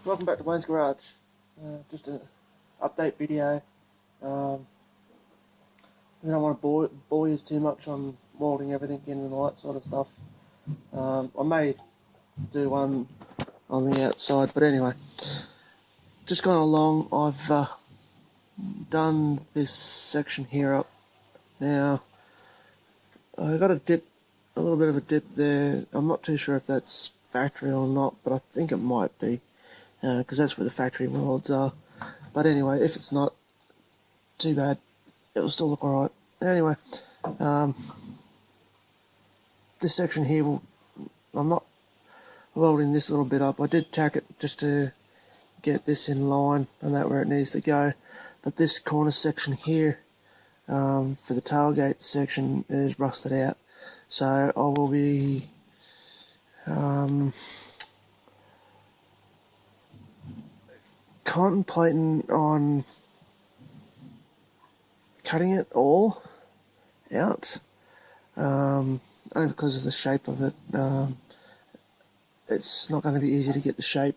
Welcome back to Wayne's Garage. Just an update video. I don't want to bore you too much on welding everything in and all that sort of stuff. I may do one on the outside, but anyway, just gone along. I've done this section here up. Now I got a little bit of a dip there. I'm not too sure if that's factory or not, but I think it might be, because that's where the factory welds are. But anyway, if it's not, too bad. It'll still look alright. Anyway, this section here, I'm not welding this little bit up. I did tack it just to get this in line and that where it needs to go. But this corner section here, for the tailgate section, is rusted out. So I will be contemplating on cutting it all out, only because of the shape of it. It's not going to be easy to get the shape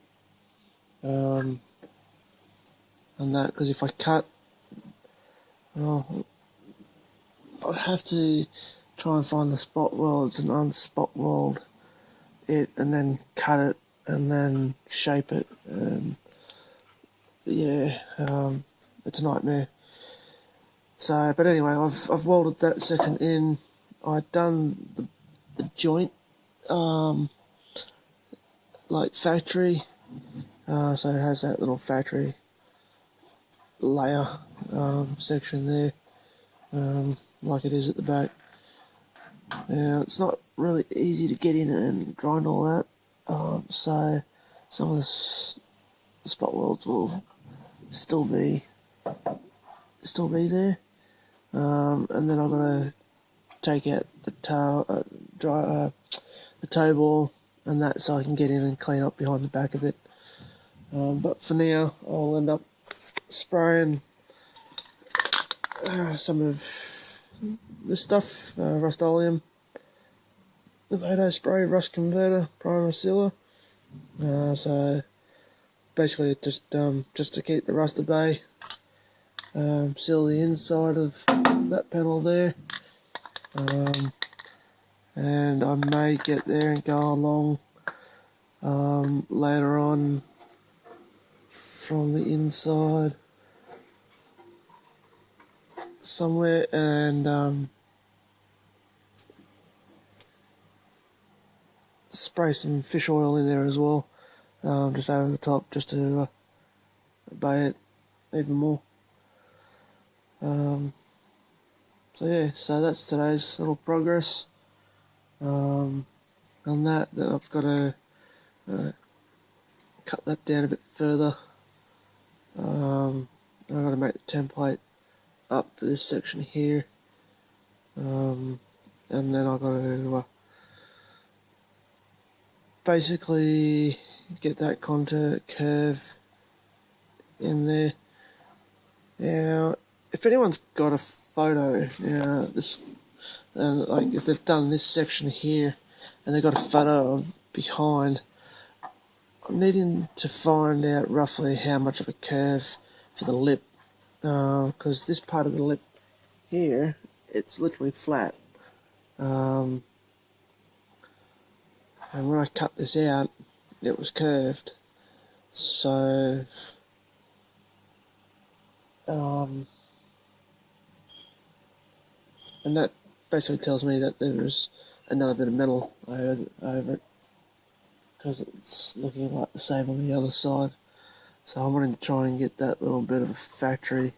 on that, because if I cut, I'd have to try and find the spot welds and unspot weld it and then cut it and then shape it, and yeah, it's a nightmare. So, but anyway, I've welded that section in. I'd done the joint like factory, so it has that little factory layer section there, like it is at the back. Now it's not really easy to get in and grind all that, so some of the spot welds will still be there, and then I've got to take out the toe ball and that, so I can get in and clean up behind the back of it. But for now, I'll end up spraying some of this stuff, Rust-Oleum, the Moto Spray Rust Converter Primer Sealer. So basically, just to keep the rust at bay, seal the inside of that panel there, and I may get there and go along later on from the inside somewhere and spray some fish oil in there as well, just over the top, just to bay it even more. So yeah, so that's today's little progress on that. Then I've got to cut that down a bit further. I've got to make the template up for this section here, and then I've got to basically get that contour curve in there. Now, if anyone's got a photo, like if they've done this section here and they've got a photo of behind, I'm needing to find out roughly how much of a curve for the lip, because this part of the lip here, it's literally flat, and when I cut this out, it was curved. So and that basically tells me that there's another bit of metal over it, because it's looking like the same on the other side. So I'm wanting to try and get that little bit of a factory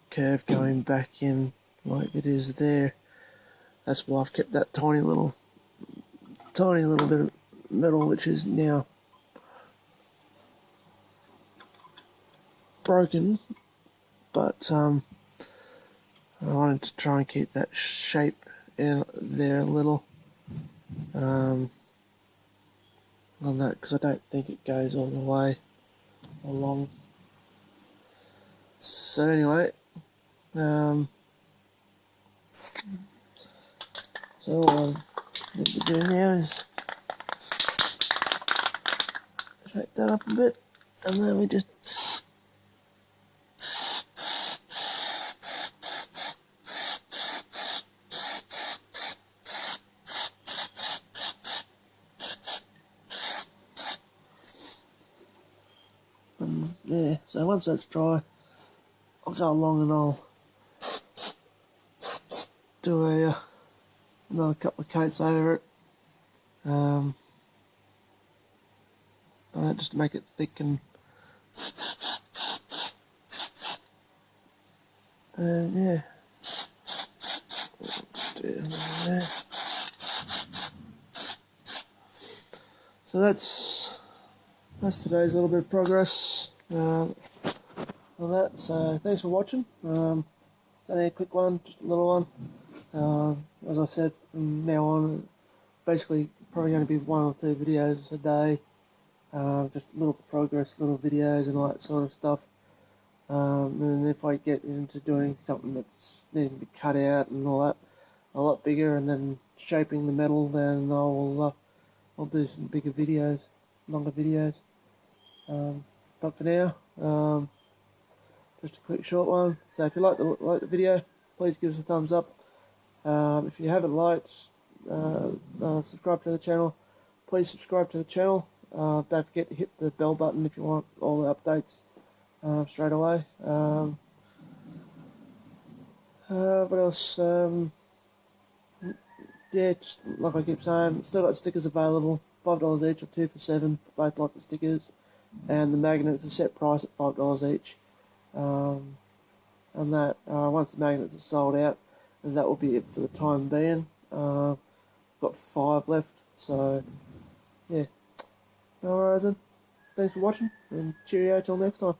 curve going back in like it is there. That's why I've kept that tiny little bit of metal, which is now broken, but I wanted to try and keep that shape in there a little on that, because I don't think it goes all the way along. So anyway, so what I need to do now is shake that up a bit, and then we just yeah, so once that's dry, I'll go along and I'll do another couple of coats over it, just to make it thick and yeah. There. So that's today's little bit of progress on that. So thanks for watching. It's only a quick one, just a little one. As I said, from now on, basically probably going to be 1 or 2 videos a day. Just little progress, little videos and all that sort of stuff. And if I get into doing something that's needing to be cut out and all that, a lot bigger, and then shaping the metal, then I'll do some bigger videos, longer videos. But for now, just a quick short one. So if you like the video, please give us a thumbs up. If you haven't liked, subscribe to the channel. Please subscribe to the channel. Don't forget to hit the bell button if you want all the updates straight away. What else? Yeah, just like I keep saying, still got stickers available, $5 each or 2 for $7 for both lots of stickers, and the magnets are set price at $5 each. And that once the magnets are sold out, and that will be it for the time being. Got 5 left, so yeah. No worries then. Thanks for watching, and cheerio till next time.